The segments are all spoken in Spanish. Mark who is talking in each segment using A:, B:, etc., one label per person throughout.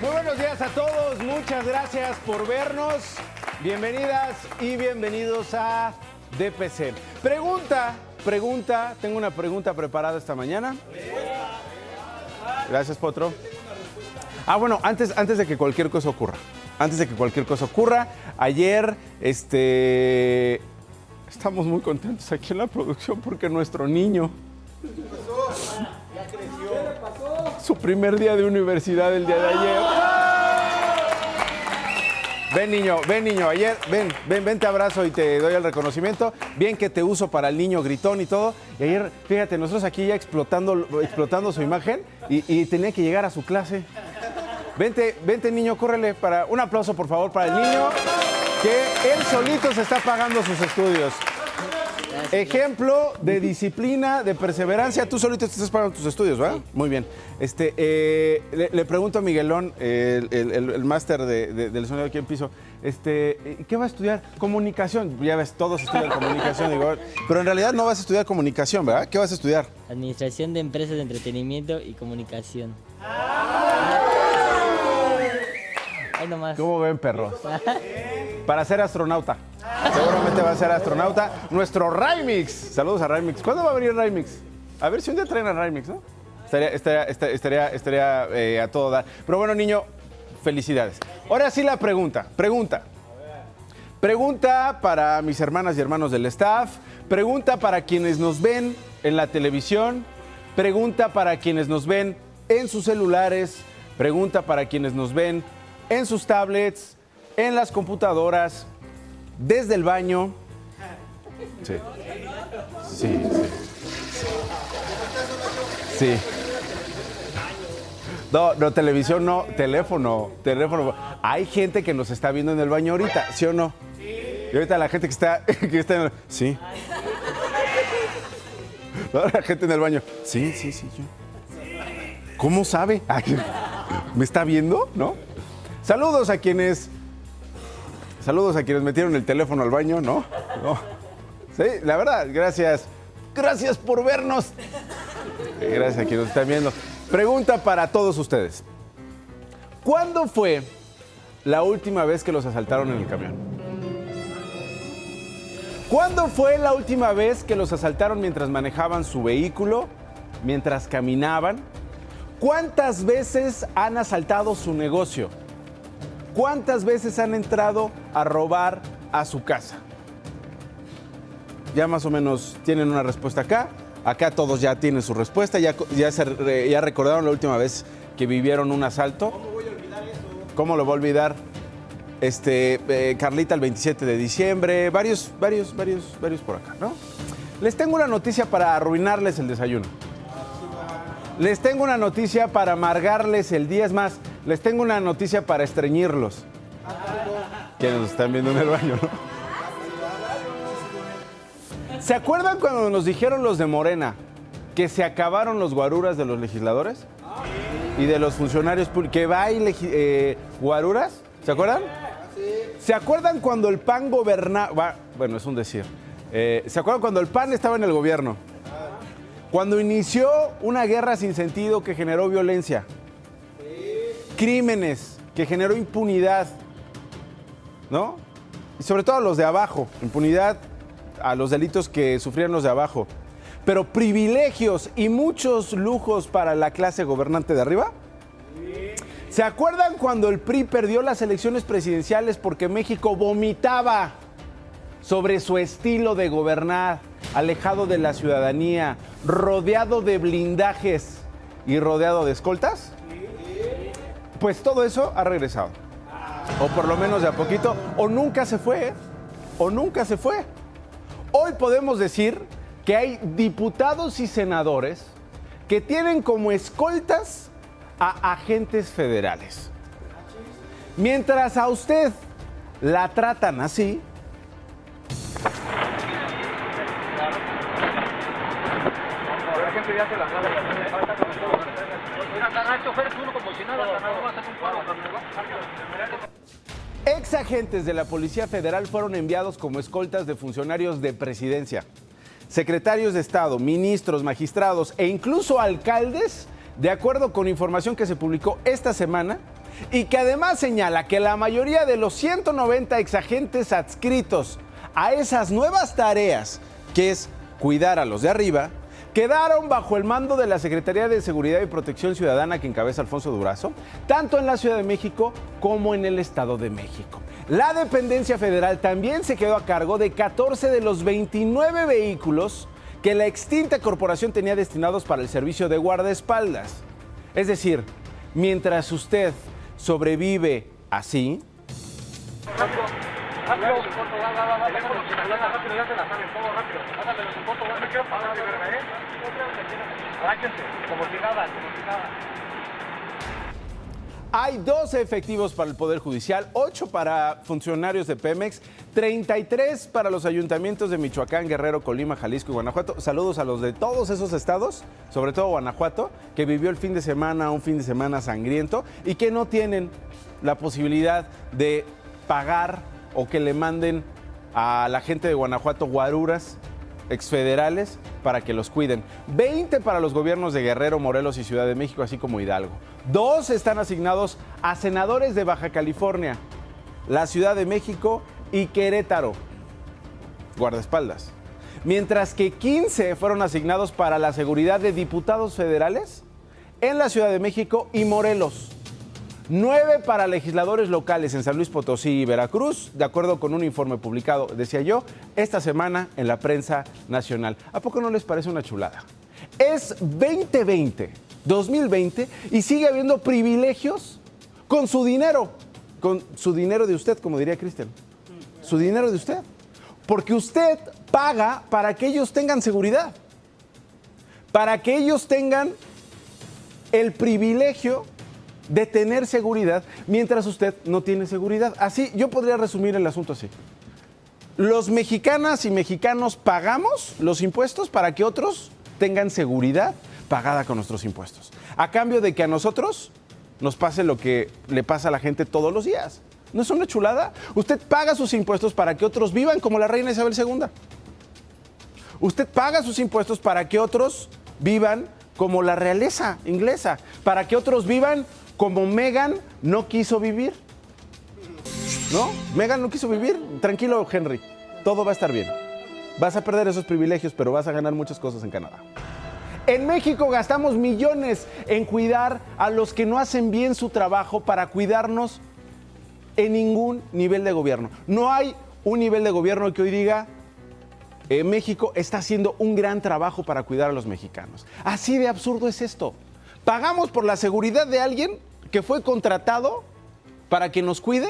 A: Muy buenos días a todos, muchas gracias por vernos. Bienvenidas y bienvenidos a DPC. Pregunta, tengo una pregunta preparada esta mañana. Gracias, Potro. Bueno, antes de que cualquier cosa ocurra. Ayer, estamos muy contentos aquí en la producción porque nuestro niño, su primer día de universidad el día de ayer. Ven niño, ayer, ven, te abrazo y te doy el reconocimiento. Bien que te uso para el niño gritón y todo. Y ayer, fíjate, nosotros aquí ya explotando su imagen y tenía que llegar a su clase. Vente niño, córrele. Un aplauso por favor para el niño, que él solito se está pagando sus estudios. Ejemplo de disciplina, de perseverancia. Tú solito te estás pagando tus estudios, ¿verdad? Sí. Muy bien. Le pregunto a Miguelón, el máster del sonido aquí en piso, ¿qué va a estudiar? Comunicación. Ya ves, todos estudian comunicación. Digo, pero en realidad no vas a estudiar comunicación, ¿verdad? ¿Qué vas a estudiar?
B: Administración de empresas de entretenimiento y comunicación. Ahí nomás. ¿Cómo
A: ven, perros? Para ser astronauta. Seguramente va a ser astronauta. Nuestro Raimix. Saludos a Raimix. ¿Cuándo va a venir Raimix? A ver si un día traen a Raimix, ¿no? Estaría a todo dar. Pero bueno, niño, felicidades. Ahora sí la pregunta. Pregunta para mis hermanas y hermanos del staff. Pregunta para quienes nos ven en la televisión. Pregunta para quienes nos ven en sus celulares. Pregunta para quienes nos ven en sus tablets, en las computadoras, desde el baño. Sí. No, televisión no, teléfono. Hay gente que nos está viendo en el baño ahorita, ¿sí o no? Y ahorita la gente que está en el... Sí. No, la gente en el baño. Sí, yo. ¿Cómo sabe? Ay, ¿me está viendo? ¿No? Saludos a quienes metieron el teléfono al baño, ¿no? Sí, la verdad, gracias. Gracias por vernos. Gracias a quienes nos están viendo. Pregunta para todos ustedes. ¿Cuándo fue la última vez que los asaltaron en el camión? ¿Cuándo fue la última vez que los asaltaron mientras manejaban su vehículo, mientras caminaban? ¿Cuántas veces han asaltado su negocio? ¿Cuántas veces han entrado a robar a su casa? Ya más o menos tienen una respuesta acá. Acá todos ya tienen su respuesta. Ya recordaron la última vez que vivieron un asalto. ¿Cómo voy a olvidar eso? ¿Cómo lo voy a olvidar? Carlita el 27 de diciembre. Varios por acá, ¿no? Les tengo una noticia para arruinarles el desayuno. Les tengo una noticia para amargarles el día. Es más, les tengo una noticia para estreñirlos. Que nos están viendo en el baño, ¿no? ¿Se acuerdan cuando nos dijeron los de Morena que se acabaron los guaruras de los legisladores? Y de los funcionarios públicos. ¿Que va guaruras? ¿Se acuerdan? ¿Se acuerdan cuando el PAN gobernaba? Bueno, es un decir. ¿Se acuerdan cuando el PAN estaba en el gobierno? Cuando inició una guerra sin sentido que generó violencia, crímenes, que generó impunidad, ¿no? Y sobre todo a los de abajo, impunidad a los delitos que sufrían los de abajo. Pero privilegios y muchos lujos para la clase gobernante de arriba. ¿Se acuerdan cuando el PRI perdió las elecciones presidenciales porque México vomitaba sobre su estilo de gobernar, alejado de la ciudadanía, rodeado de blindajes y rodeado de escoltas? Pues todo eso ha regresado. O por lo menos de a poquito, o nunca se fue, Hoy podemos decir que hay diputados y senadores que tienen como escoltas a agentes federales. Mientras a usted la tratan así, ex agentes de la Policía Federal fueron enviados como escoltas de funcionarios de presidencia, secretarios de Estado, ministros, magistrados e incluso alcaldes, de acuerdo con información que se publicó esta semana y que además señala que la mayoría de los 190 exagentes adscritos a esas nuevas tareas, que es cuidar a los de arriba, quedaron bajo el mando de la Secretaría de Seguridad y Protección Ciudadana que encabeza Alfonso Durazo, tanto en la Ciudad de México como en el Estado de México. La dependencia federal también se quedó a cargo de 14 de los 29 vehículos que la extinta corporación tenía destinados para el servicio de guardaespaldas. Es decir, mientras usted sobrevive así, hay 12 efectivos para el Poder Judicial, 8 para funcionarios de Pemex, 33 para los ayuntamientos de Michoacán, Guerrero, Colima, Jalisco y Guanajuato. Saludos a los de todos esos estados, sobre todo Guanajuato, que vivió el fin de semana, un fin de semana sangriento y que no tienen la posibilidad de pagar o que le manden a la gente de Guanajuato guaruras exfederales para que los cuiden. 20 para los gobiernos de Guerrero, Morelos y Ciudad de México, así como Hidalgo. 2 están asignados a senadores de Baja California, la Ciudad de México y Querétaro, guardaespaldas. Mientras que 15 fueron asignados para la seguridad de diputados federales en la Ciudad de México y Morelos. 9 para legisladores locales en San Luis Potosí y Veracruz, de acuerdo con un informe publicado, decía yo, esta semana en la prensa nacional. ¿A poco no les parece una chulada? Es 2020, y sigue habiendo privilegios con su dinero de usted, como diría Cristian. Su dinero de usted. Porque usted paga para que ellos tengan seguridad. Para que ellos tengan el privilegio de tener seguridad, mientras usted no tiene seguridad. Así, yo podría resumir el asunto así. Los mexicanas y mexicanos pagamos los impuestos para que otros tengan seguridad pagada con nuestros impuestos. A cambio de que a nosotros nos pase lo que le pasa a la gente todos los días. ¿No es una chulada? Usted paga sus impuestos para que otros vivan como la reina Isabel II. Usted paga sus impuestos para que otros vivan como la realeza inglesa, para que otros vivan como Meghan no quiso vivir. ¿No? Meghan no quiso vivir. Tranquilo, Henry. Todo va a estar bien. Vas a perder esos privilegios, pero vas a ganar muchas cosas en Canadá. En México gastamos millones en cuidar a los que no hacen bien su trabajo para cuidarnos en ningún nivel de gobierno. No hay un nivel de gobierno que hoy diga México está haciendo un gran trabajo para cuidar a los mexicanos. Así de absurdo es esto. Pagamos por la seguridad de alguien que fue contratado para que nos cuide,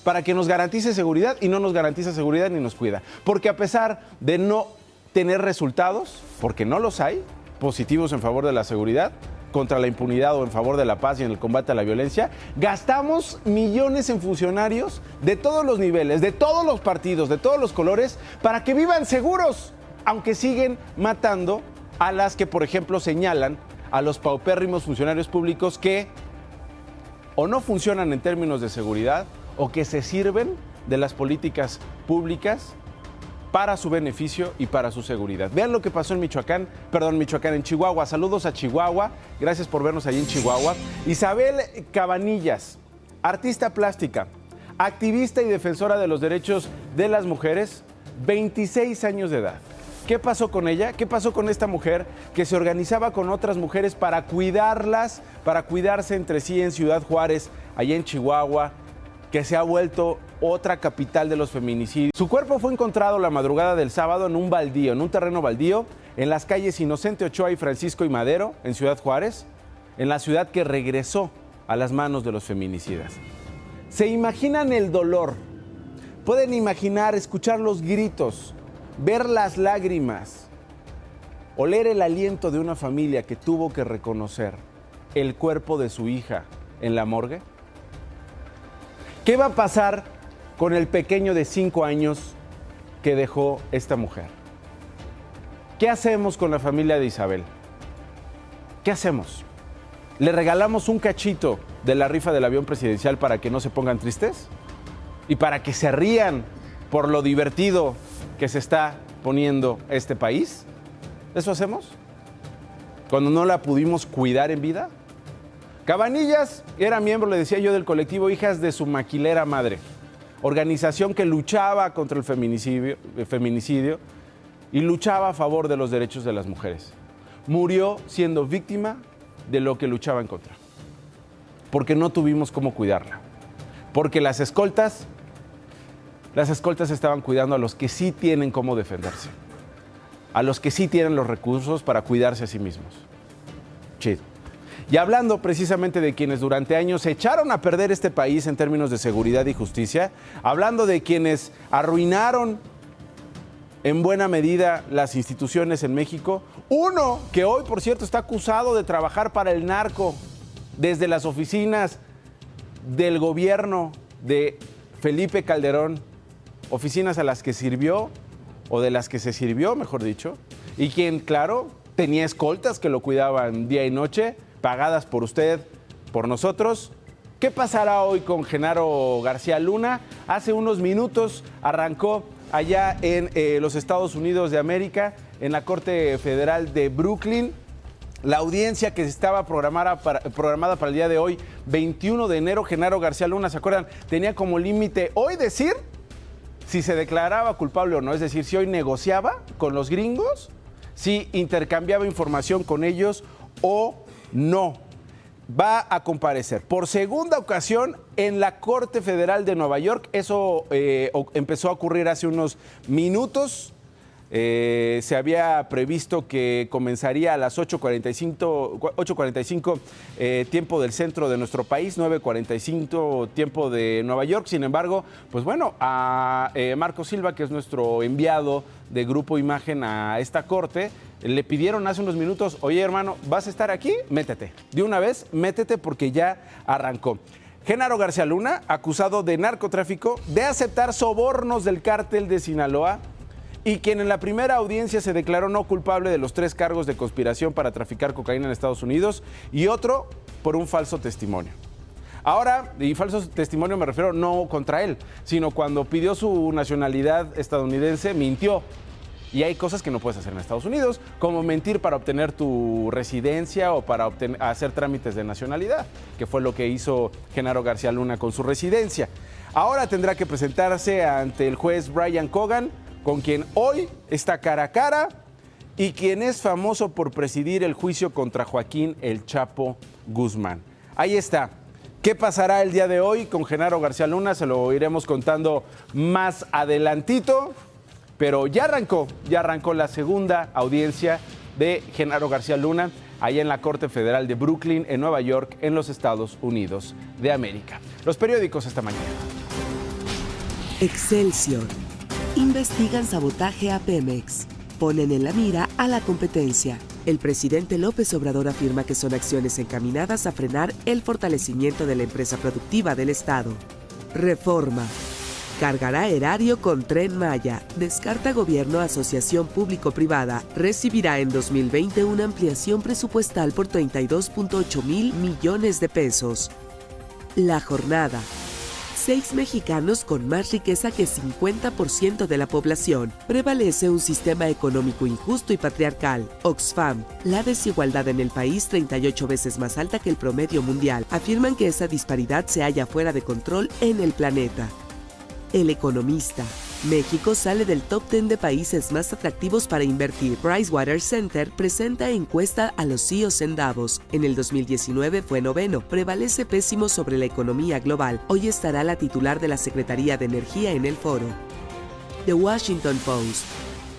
A: para que nos garantice seguridad y no nos garantiza seguridad ni nos cuida. Porque a pesar de no tener resultados, porque no los hay, positivos en favor de la seguridad, contra la impunidad o en favor de la paz y en el combate a la violencia, gastamos millones en funcionarios de todos los niveles, de todos los partidos, de todos los colores, para que vivan seguros, aunque siguen matando a las que, por ejemplo, señalan a los paupérrimos funcionarios públicos que o no funcionan en términos de seguridad o que se sirven de las políticas públicas para su beneficio y para su seguridad. Vean lo que pasó en en Chihuahua. Saludos a Chihuahua. Gracias por vernos allí en Chihuahua. Isabel Cabanillas, artista plástica, activista y defensora de los derechos de las mujeres, 26 años de edad. ¿Qué pasó con ella? ¿Qué pasó con esta mujer que se organizaba con otras mujeres para cuidarlas, para cuidarse entre sí en Ciudad Juárez, allá en Chihuahua, que se ha vuelto otra capital de los feminicidios? Su cuerpo fue encontrado la madrugada del sábado en un baldío, en un terreno baldío, en las calles Inocente Ochoa y Francisco y Madero, en Ciudad Juárez, en la ciudad que regresó a las manos de los feminicidas. ¿Se imaginan el dolor? ¿Pueden imaginar escuchar los gritos, ver las lágrimas, oler el aliento de una familia que tuvo que reconocer el cuerpo de su hija en la morgue? ¿Qué va a pasar con el pequeño de 5 años que dejó esta mujer? ¿Qué hacemos con la familia de Isabel? ¿Qué hacemos? ¿Le regalamos un cachito de la rifa del avión presidencial para que no se pongan tristes? ¿Y para que se rían por lo divertido que se está poniendo este país? ¿Eso hacemos? ¿Cuando no la pudimos cuidar en vida? Cabanillas era miembro, le decía yo, del colectivo Hijas de su Maquilera Madre, organización que luchaba contra el feminicidio y luchaba a favor de los derechos de las mujeres. Murió siendo víctima de lo que luchaba en contra, porque no tuvimos cómo cuidarla, porque las escoltas estaban cuidando a los que sí tienen cómo defenderse, a los que sí tienen los recursos para cuidarse a sí mismos. Chido. Y hablando precisamente de quienes durante años echaron a perder este país en términos de seguridad y justicia, hablando de quienes arruinaron en buena medida las instituciones en México, uno que hoy, por cierto, está acusado de trabajar para el narco desde las oficinas del gobierno de Felipe Calderón, oficinas a las que sirvió, o de las que se sirvió, mejor dicho, y quien, claro, tenía escoltas que lo cuidaban día y noche, pagadas por usted, por nosotros. ¿Qué pasará hoy con Genaro García Luna? Hace unos minutos arrancó allá en los Estados Unidos de América, en la Corte Federal de Brooklyn, la audiencia que estaba programada para el día de hoy, 21 de enero. Genaro García Luna, ¿se acuerdan? Tenía como límite hoy decir si se declaraba culpable o no, es decir, si hoy negociaba con los gringos, si intercambiaba información con ellos o no. Va a comparecer por segunda ocasión en la Corte Federal de Nueva York. Eso empezó a ocurrir hace unos minutos. Se había previsto que comenzaría a las 8:45 tiempo del centro de nuestro país, 9:45 tiempo de Nueva York. Sin embargo, pues bueno, a Marco Silva, que es nuestro enviado de Grupo Imagen a esta corte, le pidieron hace unos minutos: oye, hermano, ¿vas a estar aquí? Métete. De una vez, métete, porque ya arrancó. Genaro García Luna, acusado de narcotráfico, de aceptar sobornos del cártel de Sinaloa, y quien en la primera audiencia se declaró no culpable de los 3 cargos de conspiración para traficar cocaína en Estados Unidos y otro por un falso testimonio. Ahora, y falso testimonio me refiero no contra él, sino cuando pidió su nacionalidad estadounidense, mintió. Y hay cosas que no puedes hacer en Estados Unidos, como mentir para obtener tu residencia o para hacer trámites de nacionalidad, que fue lo que hizo Genaro García Luna con su residencia. Ahora tendrá que presentarse ante el juez Brian Cogan, con quien hoy está cara a cara y quien es famoso por presidir el juicio contra Joaquín El Chapo Guzmán. Ahí está. ¿Qué pasará el día de hoy con Genaro García Luna? Se lo iremos contando más adelantito, pero ya arrancó la segunda audiencia de Genaro García Luna allá en la Corte Federal de Brooklyn, en Nueva York, en los Estados Unidos de América. Los periódicos esta mañana.
C: Excelsior. Investigan sabotaje a Pemex. Ponen en la mira a la competencia. El presidente López Obrador afirma que son acciones encaminadas a frenar el fortalecimiento de la empresa productiva del Estado. Reforma. Cargará erario con Tren Maya. Descarta gobierno asociación público-privada. Recibirá en 2020 una ampliación presupuestal por 32.8 mil millones de pesos. La jornada. 6 mexicanos con más riqueza que 50% de la población. Prevalece un sistema económico injusto y patriarcal. Oxfam. La desigualdad en el país 38 veces más alta que el promedio mundial. Afirman que esa disparidad se halla fuera de control en el planeta. El Economista. México sale del top 10 de países más atractivos para invertir. PricewaterhouseCoopers presenta encuesta a los CEOs en Davos. En el 2019 fue noveno. Prevalece pésimo sobre la economía global. Hoy estará la titular de la Secretaría de Energía en el foro. The Washington Post.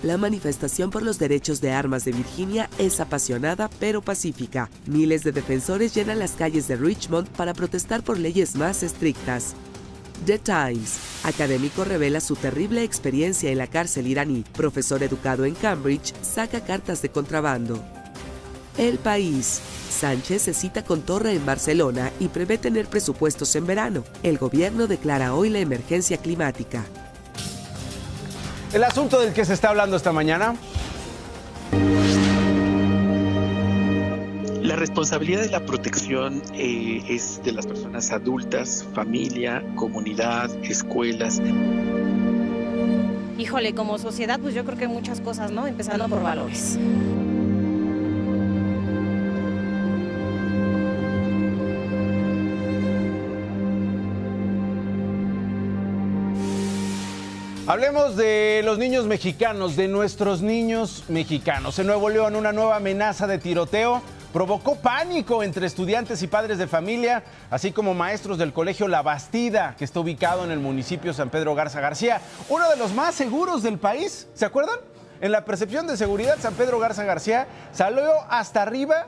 C: La manifestación por los derechos de armas de Virginia es apasionada pero pacífica. Miles de defensores llenan las calles de Richmond para protestar por leyes más estrictas. The Times. Académico revela su terrible experiencia en la cárcel iraní. Profesor educado en Cambridge saca cartas de contrabando. El País. Sánchez se cita con Torra en Barcelona y prevé tener presupuestos en verano. El gobierno declara hoy la emergencia climática.
A: El asunto del que se está hablando esta mañana.
D: La responsabilidad de la protección es de las personas adultas, familia, comunidad, escuelas.
E: Híjole, como sociedad, pues yo creo que muchas cosas, ¿no? Empezando por valores.
A: Hablemos de los niños mexicanos, de nuestros niños mexicanos. En Nuevo León, una nueva amenaza de tiroteo provocó pánico entre estudiantes y padres de familia, así como maestros del colegio La Bastida, que está ubicado en el municipio San Pedro Garza García, uno de los más seguros del país. ¿Se acuerdan? En la percepción de seguridad, San Pedro Garza García salió hasta arriba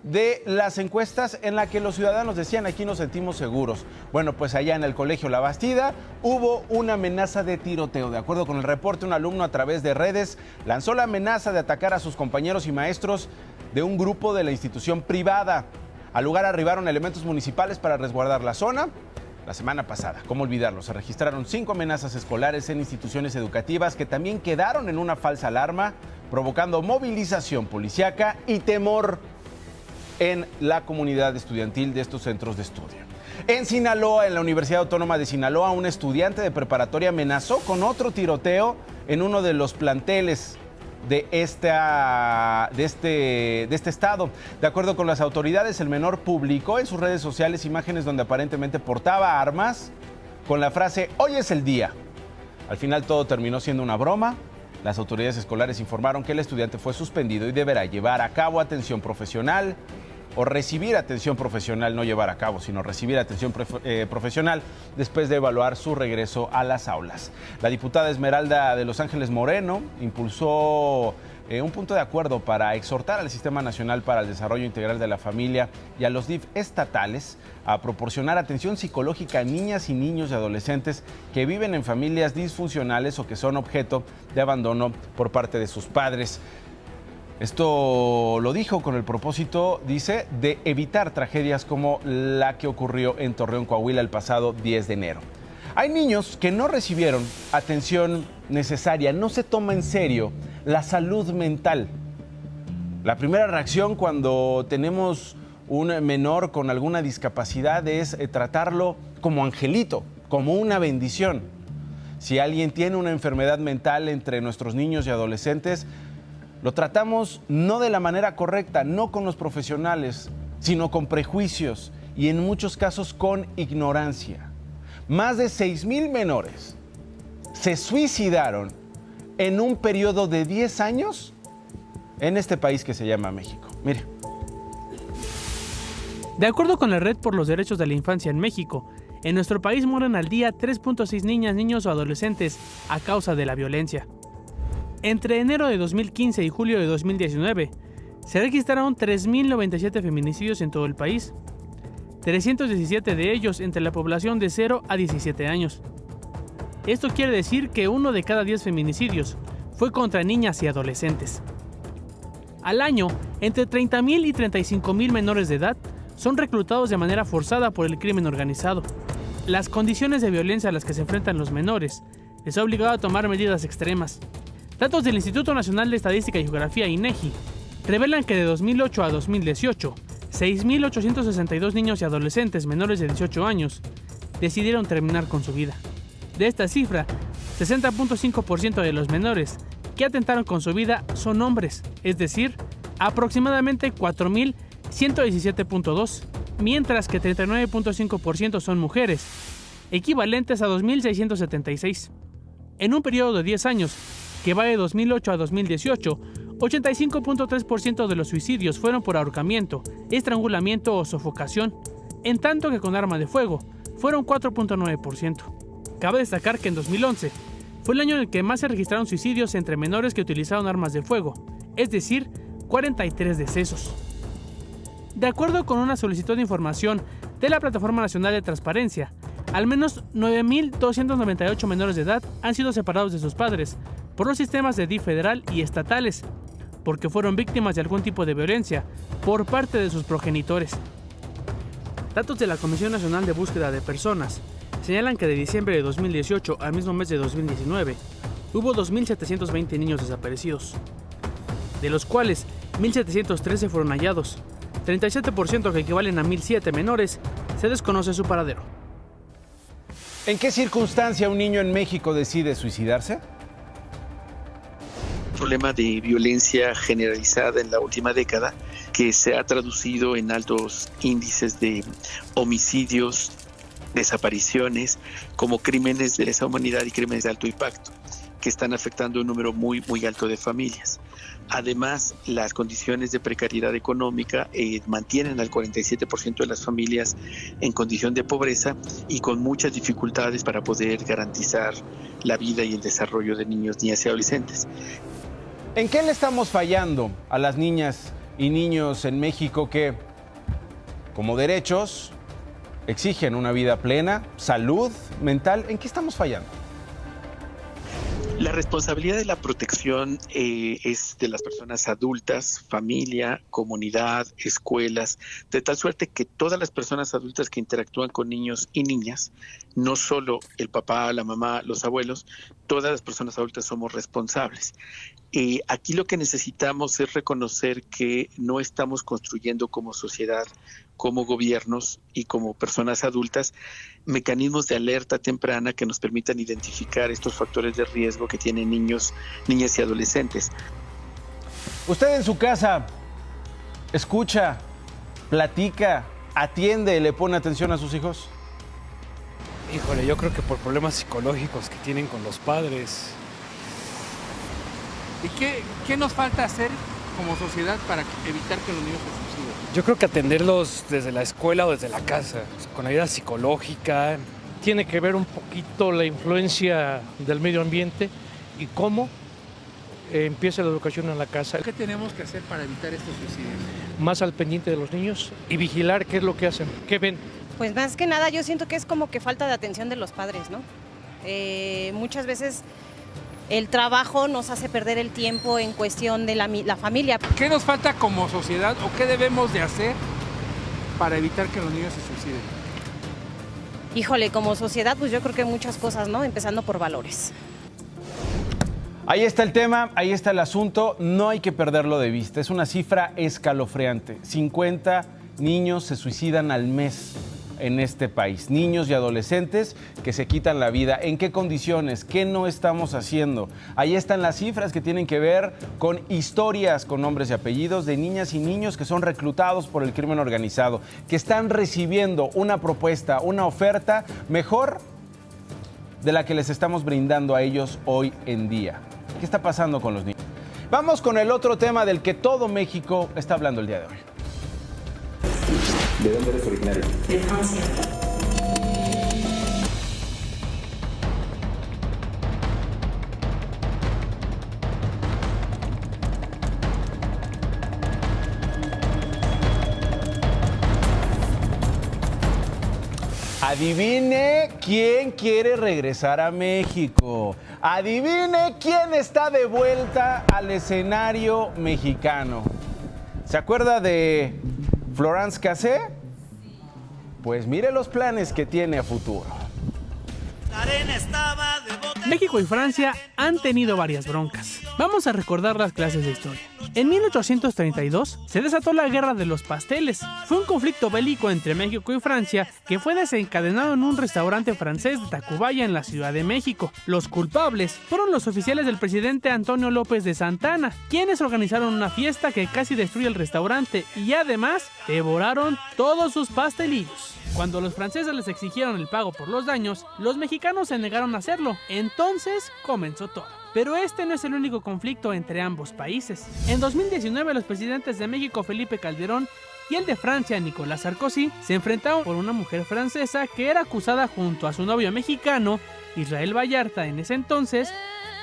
A: de las encuestas en la que los ciudadanos decían: aquí nos sentimos seguros. Bueno, pues allá en el colegio La Bastida hubo una amenaza de tiroteo. De acuerdo con el reporte, un alumno a través de redes lanzó la amenaza de atacar a sus compañeros y maestros de un grupo de la institución privada. Al lugar arribaron elementos municipales para resguardar la zona. La semana pasada, ¿cómo olvidarlo? Se registraron 5 amenazas escolares en instituciones educativas que también quedaron en una falsa alarma, provocando movilización policíaca y temor en la comunidad estudiantil de estos centros de estudio. En Sinaloa, en la Universidad Autónoma de Sinaloa, un estudiante de preparatoria amenazó con otro tiroteo en uno de los planteles de este estado. De acuerdo con las autoridades, el menor publicó en sus redes sociales imágenes donde aparentemente portaba armas con la frase "hoy es el día". Al final todo terminó siendo una broma. Las autoridades escolares informaron que el estudiante fue suspendido y deberá llevar a cabo atención profesional o recibir atención profesional, no llevar a cabo, sino recibir atención profesional después de evaluar su regreso a las aulas. La diputada Esmeralda de Los Ángeles Moreno impulsó un punto de acuerdo para exhortar al Sistema Nacional para el Desarrollo Integral de la Familia y a los DIF estatales a proporcionar atención psicológica a niñas y niños y adolescentes que viven en familias disfuncionales o que son objeto de abandono por parte de sus padres. Esto lo dijo con el propósito, dice, de evitar tragedias como la que ocurrió en Torreón, Coahuila, el pasado 10 de enero. Hay niños que no recibieron atención necesaria, no se toma en serio la salud mental. La primera reacción cuando tenemos un menor con alguna discapacidad es tratarlo como angelito, como una bendición. Si alguien tiene una enfermedad mental entre nuestros niños y adolescentes, lo tratamos no de la manera correcta, no con los profesionales, sino con prejuicios y en muchos casos con ignorancia. Más de 6,000 menores se suicidaron en un periodo de 10 años en este país que se llama México. Mire.
F: De acuerdo con la Red por los Derechos de la Infancia en México, en nuestro país mueren al día 3.6 niñas, niños o adolescentes a causa de la violencia. Entre enero de 2015 y julio de 2019, se registraron 3.097 feminicidios en todo el país, 317 de ellos entre la población de 0 a 17 años. Esto quiere decir que 1 de cada 10 feminicidios fue contra niñas y adolescentes. Al año, entre 30,000 y 35,000 menores de edad son reclutados de manera forzada por el crimen organizado. Las condiciones de violencia a las que se enfrentan los menores les ha obligado a tomar medidas extremas. Datos del Instituto Nacional de Estadística y Geografía, INEGI, revelan que de 2008 a 2018, 6.862 niños y adolescentes menores de 18 años decidieron terminar con su vida. De esta cifra, 60.5% de los menores que atentaron con su vida son hombres, es decir, aproximadamente 4.117.2, mientras que 39.5% son mujeres, equivalentes a 2.676. En un periodo de 10 años, que va de 2008 a 2018, 85.3% de los suicidios fueron por ahorcamiento, estrangulamiento o sofocación, en tanto que con arma de fuego fueron 4.9%. Cabe destacar que en 2011 fue el año en el que más se registraron suicidios entre menores que utilizaron armas de fuego, es decir, 43 decesos. De acuerdo con una solicitud de información de la Plataforma Nacional de Transparencia, al menos 9.298 menores de edad han sido separados de sus padres por los sistemas de DIF federal y estatales, porque fueron víctimas de algún tipo de violencia por parte de sus progenitores. Datos de la Comisión Nacional de Búsqueda de Personas señalan que de diciembre de 2018 al mismo mes de 2019 hubo 2.720 niños desaparecidos, de los cuales 1.713 fueron hallados. 37%, que equivalen a 1.007 menores, se desconoce su paradero.
A: ¿En qué circunstancia un niño en México decide suicidarse?
D: Problema de violencia generalizada en la última década que se ha traducido en altos índices de homicidios desapariciones, como crímenes de lesa humanidad y crímenes de alto impacto, que están afectando a un número muy, muy alto de familias. Además, las condiciones de precariedad económica mantienen al 47% de las familias en condición de pobreza y con muchas dificultades para poder garantizar la vida y el desarrollo de niños, niñas y adolescentes.
A: ¿En qué le estamos fallando a las niñas y niños en México que, como derechos, exigen una vida plena, salud mental? ¿En qué estamos fallando?
D: La responsabilidad de la protección es de las personas adultas, familia, comunidad, escuelas, de tal suerte que todas las personas adultas que interactúan con niños y niñas, no solo el papá, la mamá, los abuelos, todas las personas adultas somos responsables. Aquí lo que necesitamos es reconocer que no estamos construyendo como sociedad, como gobiernos y como personas adultas, mecanismos de alerta temprana que nos permitan identificar estos factores de riesgo que tienen niños, niñas y adolescentes.
A: Usted en su casa escucha, platica, atiende, le pone atención a sus hijos.
G: Híjole, yo creo que por problemas psicológicos que tienen con los padres.
F: ¿Y qué nos falta hacer como sociedad para evitar que los niños se suiciden?
G: Yo creo que atenderlos desde la escuela o desde la casa, o sea, con ayuda psicológica.
H: Tiene que ver un poquito la influencia del medio ambiente y cómo empieza la educación en la casa.
F: ¿Qué tenemos que hacer para evitar estos suicidios?
H: Más al pendiente de los niños y vigilar qué es lo que hacen, qué ven.
E: Pues más que nada yo siento que es como que falta de atención de los padres, ¿no? Muchas veces el trabajo nos hace perder el tiempo en cuestión de la familia.
F: ¿Qué nos falta como sociedad o qué debemos de hacer para evitar que los niños se suiciden?
E: Híjole, como sociedad pues yo creo que muchas cosas, ¿no? Empezando por valores.
A: Ahí está el tema, ahí está el asunto, no hay que perderlo de vista. Es una cifra escalofriante. 50 niños se suicidan al mes en este país. Niños y adolescentes que se quitan la vida. ¿En qué condiciones? ¿Qué no estamos haciendo? Ahí están las cifras que tienen que ver con historias con nombres y apellidos de niñas y niños que son reclutados por el crimen organizado, que están recibiendo una propuesta, una oferta mejor de la que les estamos brindando a ellos hoy en día. ¿Qué está pasando con los niños? Vamos con el otro tema del que todo México está hablando el día de hoy.
I: ¿De dónde eres originario?
J: De Francia.
A: Adivine quién quiere regresar a México. Adivine quién está de vuelta al escenario mexicano. ¿Se acuerda de Florence Cassé? Pues mire los planes que tiene a futuro.
F: México y Francia han tenido varias broncas. Vamos a recordar las clases de historia. En 1832 se desató la Guerra de los Pasteles. Fue un conflicto bélico entre México y Francia que fue desencadenado en un restaurante francés de Tacubaya en la Ciudad de México. Los culpables fueron los oficiales del presidente Antonio López de Santana, quienes organizaron una fiesta que casi destruye el restaurante y además devoraron todos sus pastelillos. Cuando los franceses les exigieron el pago por los daños, los mexicanos se negaron a hacerlo. Entonces comenzó todo. Pero este no es el único conflicto entre ambos países. En 2019 los presidentes de México Felipe Calderón y el de Francia Nicolás Sarkozy se enfrentaron por una mujer francesa que era acusada junto a su novio mexicano Israel Vallarta en ese entonces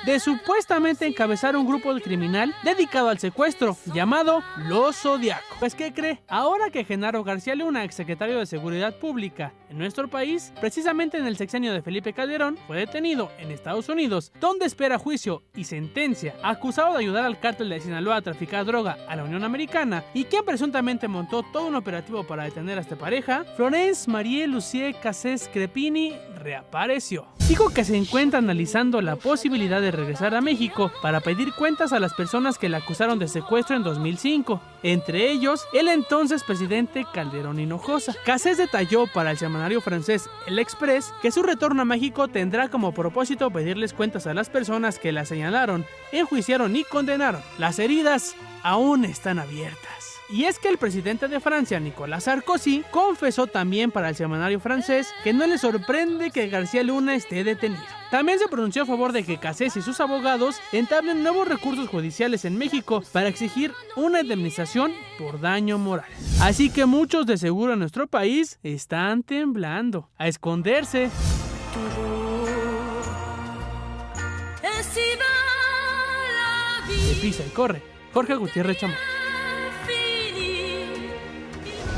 F: de supuestamente encabezar un grupo criminal dedicado al secuestro, llamado Los Zodiacos. Pues ¿qué cree? Ahora que Genaro García Luna, exsecretario de Seguridad Pública en nuestro país, precisamente en el sexenio de Felipe Calderón, fue detenido en Estados Unidos, donde espera juicio y sentencia, acusado de ayudar al cártel de Sinaloa a traficar droga a la Unión Americana, y quien presuntamente montó todo un operativo para detener a esta pareja, Florence Marie Lucie Cassé Crepini reapareció. Dijo que se encuentra analizando la posibilidad de regresar a México para pedir cuentas a las personas que la acusaron de secuestro en 2005, entre ellos el entonces presidente Calderón Hinojosa. Cassé detalló para el semanario francés El Express que su retorno a México tendrá como propósito pedirles cuentas a las personas que la señalaron, enjuiciaron y condenaron. Las heridas aún están abiertas. Y es que el presidente de Francia, Nicolas Sarkozy, confesó también para el semanario francés que no le sorprende que García Luna esté detenido. También se pronunció a favor de que Cassés y sus abogados entablen nuevos recursos judiciales en México para exigir una indemnización por daño moral. Así que muchos de seguro en nuestro país están temblando, a esconderse. De Pisa y Corre, Jorge Gutiérrez Chamorro.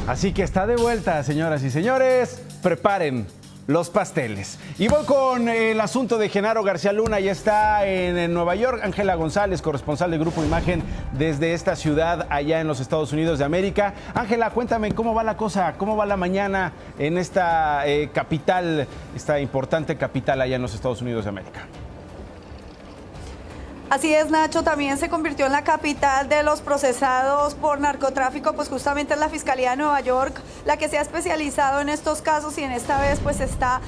A: Así que está de vuelta, señoras y señores. Preparen los pasteles. Y voy con el asunto de Genaro García Luna. Ya está en Nueva York. Ángela González, corresponsal de Grupo Imagen desde esta ciudad allá en los Estados Unidos de América. Ángela, cuéntame cómo va la cosa, cómo va la mañana en esta capital, esta importante capital allá en los Estados Unidos de América.
J: Así es, Nacho, también se convirtió en la capital de los procesados por narcotráfico, pues justamente es la Fiscalía de Nueva York la que se ha especializado en estos casos y en esta vez pues está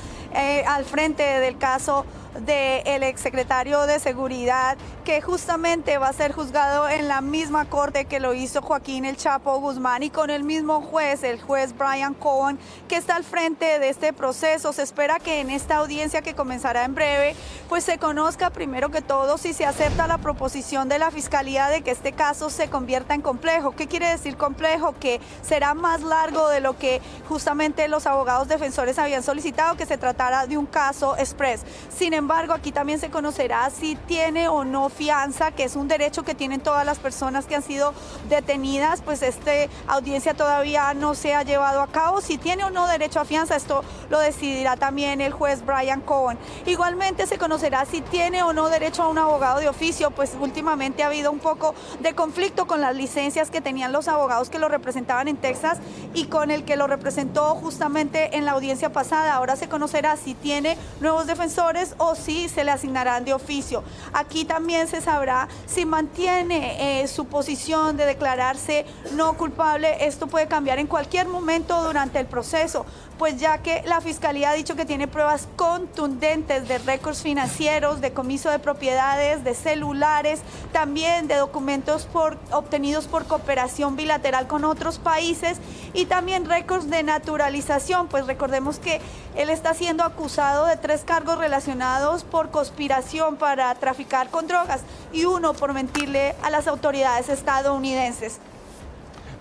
J: al frente del caso del exsecretario de Seguridad, que justamente va a ser juzgado en la misma corte que lo hizo Joaquín El Chapo Guzmán y con el mismo juez, el juez Brian Cohen, que está al frente de este proceso. Se espera que en esta audiencia que comenzará en breve, pues se conozca primero que todo si se acepta la proposición de la Fiscalía de que este caso se convierta en complejo. ¿Qué quiere decir complejo? Que será más largo de lo que justamente los abogados defensores habían solicitado, que se tratara de un caso express. Sin embargo, aquí también se conocerá si tiene o no fianza, que es un derecho que tienen todas las personas que han sido detenidas, pues esta audiencia todavía no se ha llevado a cabo. Si tiene o no derecho a fianza, esto lo decidirá también el juez Brian Cohen. Igualmente se conocerá si tiene o no derecho a un abogado de oficio, pues últimamente ha habido un poco de conflicto con las licencias que tenían los abogados que lo representaban en Texas y con el que lo representó justamente en la audiencia pasada. Ahora se conocerá si tiene nuevos defensores o si se le asignarán de oficio. Aquí también se sabrá si mantiene su posición de declararse no culpable. Esto puede cambiar en cualquier momento durante el proceso, pues ya que la Fiscalía ha dicho que tiene pruebas contundentes de récords financieros, de comiso de propiedades, de celulares, también de documentos obtenidos por cooperación bilateral con otros países y también récords de naturalización, pues recordemos que él está siendo acusado de 3 cargos relacionados por conspiración para traficar con drogas y 1 por mentirle a las autoridades estadounidenses.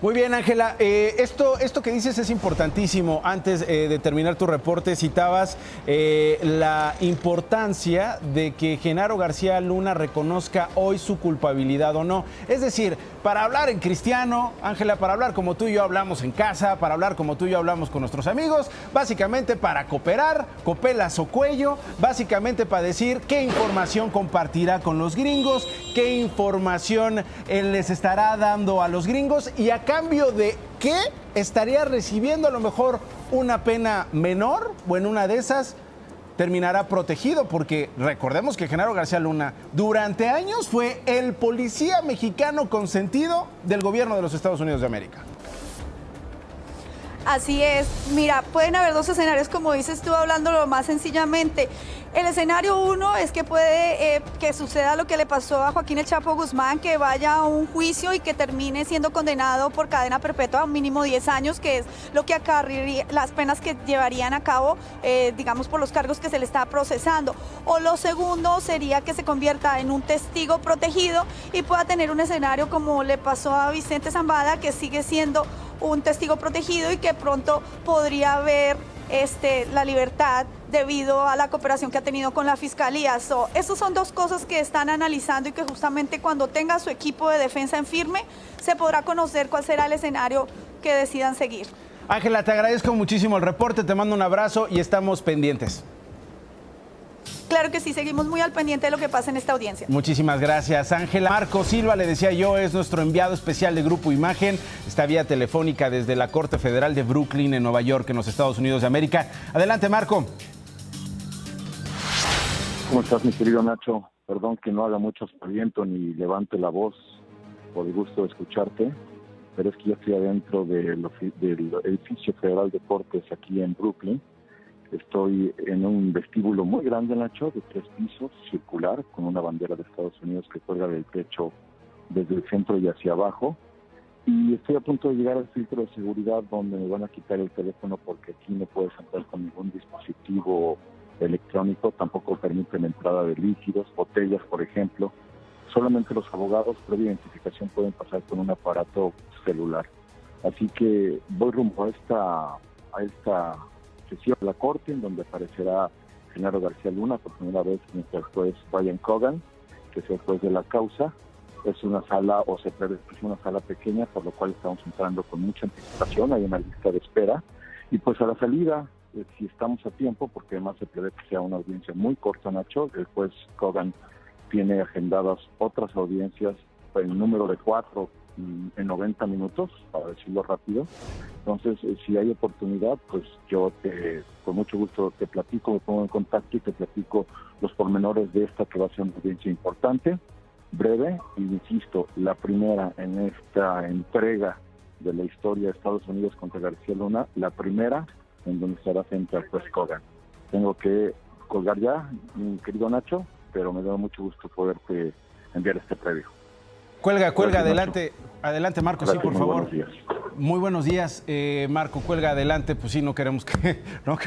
A: Muy bien, Ángela. Esto que dices es importantísimo. Antes de terminar tu reporte, citabas la importancia de que Genaro García Luna reconozca hoy su culpabilidad o no. Es decir, para hablar en cristiano, Ángela, para hablar como tú y yo hablamos en casa, para hablar como tú y yo hablamos con nuestros amigos, básicamente para cooperar, copelas o cuello, básicamente para decir qué información compartirá con los gringos, qué información les estará dando a los gringos y a cambio de qué estaría recibiendo a lo mejor una pena menor o en una de esas terminará protegido, porque recordemos que Genaro García Luna durante años fue el policía mexicano consentido del gobierno de los Estados Unidos de América.
J: Así es. Mira, pueden haber 2 escenarios, como dices tú, hablándolo más sencillamente. El escenario 1 es que puede que suceda lo que le pasó a Joaquín El Chapo Guzmán, que vaya a un juicio y que termine siendo condenado por cadena perpetua a un mínimo 10 años, que es lo que acarrearía las penas que llevarían a cabo, digamos, por los cargos que se le está procesando. O lo segundo sería que se convierta en un testigo protegido y pueda tener un escenario como le pasó a Vicente Zambada, que sigue siendo un testigo protegido y que pronto podría haber la libertad debido a la cooperación que ha tenido con la Fiscalía. Esas son 2 cosas que están analizando y que justamente cuando tenga su equipo de defensa en firme se podrá conocer cuál será el escenario que decidan seguir.
A: Ángela, te agradezco muchísimo el reporte, te mando un abrazo y estamos pendientes.
J: Claro que sí, seguimos muy al pendiente de lo que pasa en esta audiencia.
A: Muchísimas gracias, Ángela. Marco Silva, le decía yo, es nuestro enviado especial de Grupo Imagen. Está vía telefónica desde la Corte Federal de Brooklyn, en Nueva York, en los Estados Unidos de América. Adelante, Marco.
K: ¿Cómo estás, mi querido Nacho? Perdón que no haga mucho aspaviento ni levante la voz por el gusto de escucharte, pero es que yo estoy adentro del edificio federal de cortes aquí en Brooklyn. Estoy en un vestíbulo muy grande, Nacho, de 3 pisos, circular, con una bandera de Estados Unidos que cuelga del techo desde el centro y hacia abajo. Y estoy a punto de llegar al filtro de seguridad donde me van a quitar el teléfono porque aquí no puedes entrar con ningún dispositivo electrónico, tampoco permiten entrada de líquidos, botellas, por ejemplo. Solamente los abogados previa identificación pueden pasar con un aparato celular. Así que voy rumbo a esta sesión de la Corte, en donde aparecerá Genaro García Luna por primera vez junto al juez Brian Cogan, que es el juez de la causa. Es una sala, o se prevé que es una sala pequeña, por lo cual estamos entrando con mucha anticipación, hay una lista de espera. Y pues a la salida, si estamos a tiempo, porque además se prevé que sea una audiencia muy corta, Nacho, el juez Cogan tiene agendadas otras audiencias en número de 4 en 90 minutos, para decirlo rápido. Entonces, si hay oportunidad, pues yo con mucho gusto te platico, me pongo en contacto y te platico los pormenores de esta que va a ser una audiencia importante, breve, y insisto, la primera en esta entrega de la historia de Estados Unidos contra García Luna, la primera en donde estará frente al juez Cogan. Tengo que colgar ya, mi querido Nacho, pero me da mucho gusto poderte enviar este previo.
A: Cuelga,
K: Gracias,
A: adelante, adelante Marco,
K: Gracias,
A: sí, por favor.
K: Buenos días.
A: Muy buenos días, Marco, cuelga adelante, pues sí, no queremos que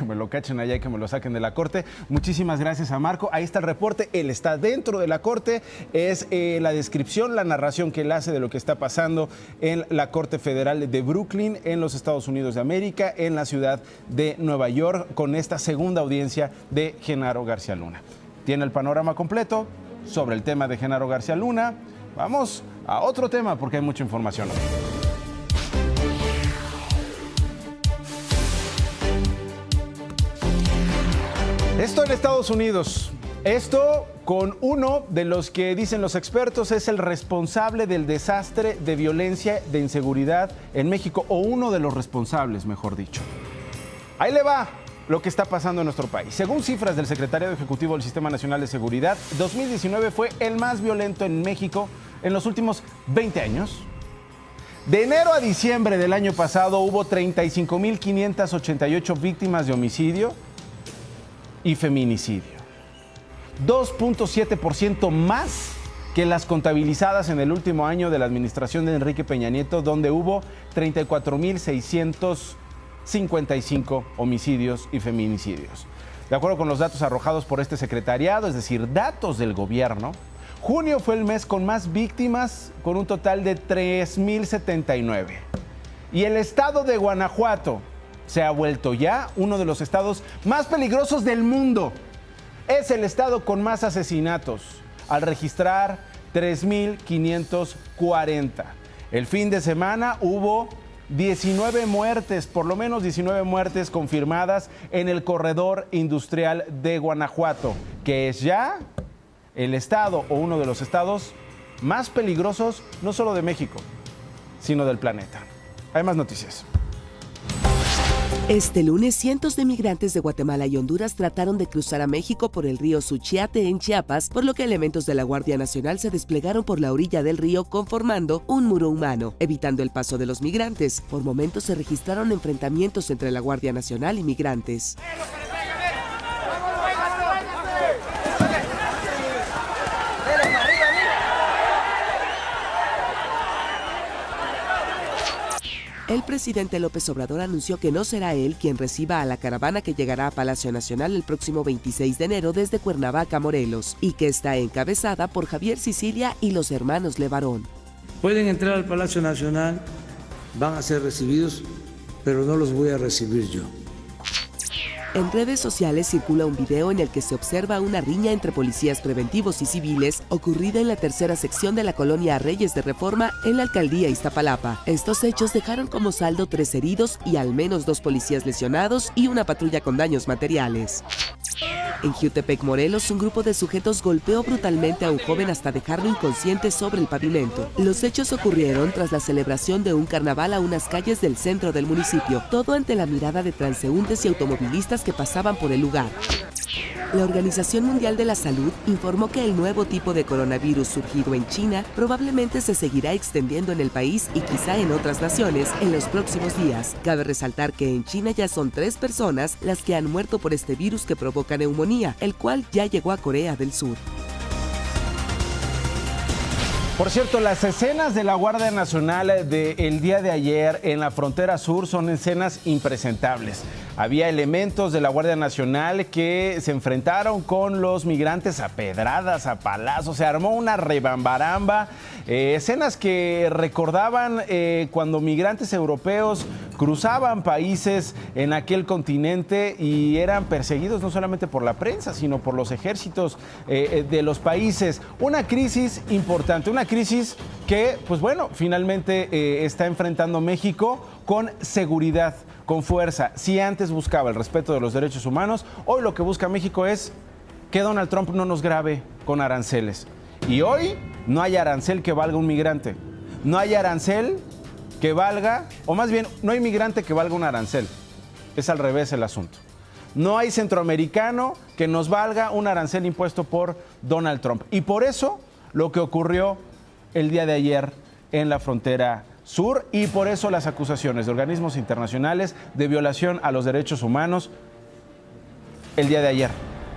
A: me lo cachen allá y que me lo saquen de la corte. Muchísimas gracias a Marco, ahí está el reporte, él está dentro de la corte, es la descripción, la narración que él hace de lo que está pasando en la Corte Federal de Brooklyn, en los Estados Unidos de América, en la ciudad de Nueva York, con esta segunda audiencia de Genaro García Luna. Tiene el panorama completo sobre el tema de Genaro García Luna. Vamos a otro tema porque hay mucha información hoy. Esto en Estados Unidos. Esto con uno de los que dicen los expertos es el responsable del desastre de violencia, de inseguridad en México, o uno de los responsables, mejor dicho. Ahí le va lo que está pasando en nuestro país. Según cifras del Secretariado Ejecutivo del Sistema Nacional de Seguridad, 2019 fue el más violento en México en los últimos 20 años. De enero a diciembre del año pasado hubo 35.588 víctimas de homicidio y feminicidio. 2.7% más que las contabilizadas en el último año de la administración de Enrique Peña Nieto, donde hubo 34.655 homicidios y feminicidios. De acuerdo con los datos arrojados por este secretariado, es decir, datos del gobierno, junio fue el mes con más víctimas, con un total de 3.079. Y el estado de Guanajuato se ha vuelto ya uno de los estados más peligrosos del mundo. Es el estado con más asesinatos, al registrar 3.540. El fin de semana hubo 19 muertes, por lo menos 19 muertes confirmadas en el corredor industrial de Guanajuato, que es ya el estado o uno de los estados más peligrosos, no solo de México, sino del planeta. Hay más noticias.
C: Este lunes, cientos de migrantes de Guatemala y Honduras trataron de cruzar a México por el río Suchiate en Chiapas, por lo que elementos de la Guardia Nacional se desplegaron por la orilla del río conformando un muro humano, evitando el paso de los migrantes. Por momentos se registraron enfrentamientos entre la Guardia Nacional y migrantes. El presidente López Obrador anunció que no será él quien reciba a la caravana que llegará a Palacio Nacional el próximo 26 de enero desde Cuernavaca, Morelos, y que está encabezada por Javier Sicilia y los hermanos Levarón.
L: Pueden entrar al Palacio Nacional, van a ser recibidos, pero no los voy a recibir yo.
C: En redes sociales circula un video en el que se observa una riña entre policías preventivos y civiles ocurrida en la tercera sección de la colonia Reyes de Reforma en la alcaldía Iztapalapa. Estos hechos dejaron como saldo 3 heridos y al menos 2 policías lesionados y una patrulla con daños materiales. En Jiutepec, Morelos, un grupo de sujetos golpeó brutalmente a un joven hasta dejarlo inconsciente sobre el pavimento. Los hechos ocurrieron tras la celebración de un carnaval a unas calles del centro del municipio, todo ante la mirada de transeúntes y automovilistas que pasaban por el lugar. La Organización Mundial de la Salud informó que el nuevo tipo de coronavirus surgido en China probablemente se seguirá extendiendo en el país y quizá en otras naciones en los próximos días. Cabe resaltar que en China ya son 3 personas las que han muerto por este virus que provoca neumonía, el cual ya llegó a Corea del Sur.
A: Por cierto, las escenas de la Guardia Nacional del día de ayer en la frontera sur son escenas impresentables. Había elementos de la Guardia Nacional que se enfrentaron con los migrantes a pedradas, a palazos. Se armó una rebambaramba. Escenas que recordaban cuando migrantes europeos cruzaban países en aquel continente y eran perseguidos no solamente por la prensa, sino por los ejércitos de los países. Una crisis importante, una crisis que, pues bueno, finalmente está enfrentando México con seguridad, con fuerza. Si antes buscaba el respeto de los derechos humanos, hoy lo que busca México es que Donald Trump no nos grave con aranceles. Y hoy no hay arancel que valga un migrante. No hay arancel que valga, o más bien, no hay migrante que valga un arancel. Es al revés el asunto. No hay centroamericano que nos valga un arancel impuesto por Donald Trump. Y por eso lo que ocurrió el día de ayer en la frontera sur, y por eso las acusaciones de organismos internacionales de violación a los derechos humanos el día de ayer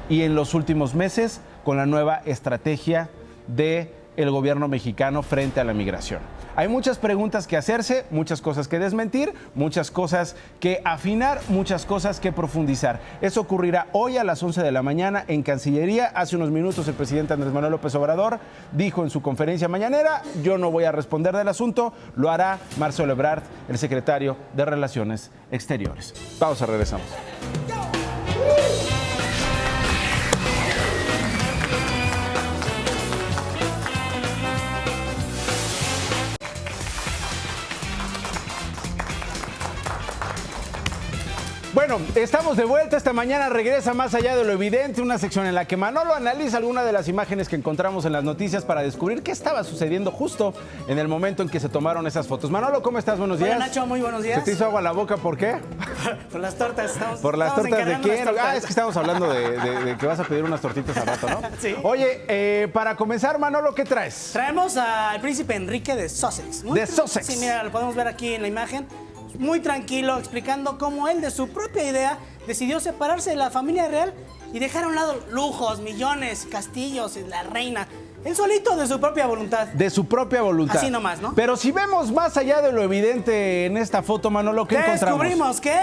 A: y en los últimos meses con la nueva estrategia del gobierno mexicano frente a la migración. Hay muchas preguntas que hacerse, muchas cosas que desmentir, muchas cosas que afinar, muchas cosas que profundizar. Eso ocurrirá hoy a las 11 de la mañana en Cancillería. Hace unos minutos el presidente Andrés Manuel López Obrador dijo en su conferencia mañanera: yo no voy a responder del asunto, lo hará Marcelo Ebrard, el secretario de Relaciones Exteriores. Pausa, regresamos. Bueno, estamos de vuelta. Esta mañana regresa Más Allá de lo Evidente, una sección en la que Manolo analiza algunas de las imágenes que encontramos en las noticias para descubrir qué estaba sucediendo justo en el momento en que se tomaron esas fotos. Manolo, ¿cómo estás? Buenos días.
M: Hola, Nacho, muy buenos días.
A: ¿Se te hizo agua la boca? ¿Por qué?
M: Por las tortas.
A: ¿Por las tortas de quién? Es que estamos hablando de que vas a pedir unas tortitas al rato, ¿no?
M: Sí.
A: Oye, para comenzar, Manolo, ¿qué traes?
M: Traemos al príncipe Enrique de Sussex.
A: De Sussex.
M: Sí, mira, lo podemos ver aquí en la imagen. Muy tranquilo, explicando cómo él, de su propia idea, decidió separarse de la familia real y dejar a un lado lujos, millones, castillos, la reina. Él solito, de su propia voluntad.
A: De su propia voluntad.
M: Así nomás, ¿no?
A: Pero si vemos más allá de lo evidente en esta foto, Manolo, ¿qué encontramos?
M: Descubrimos que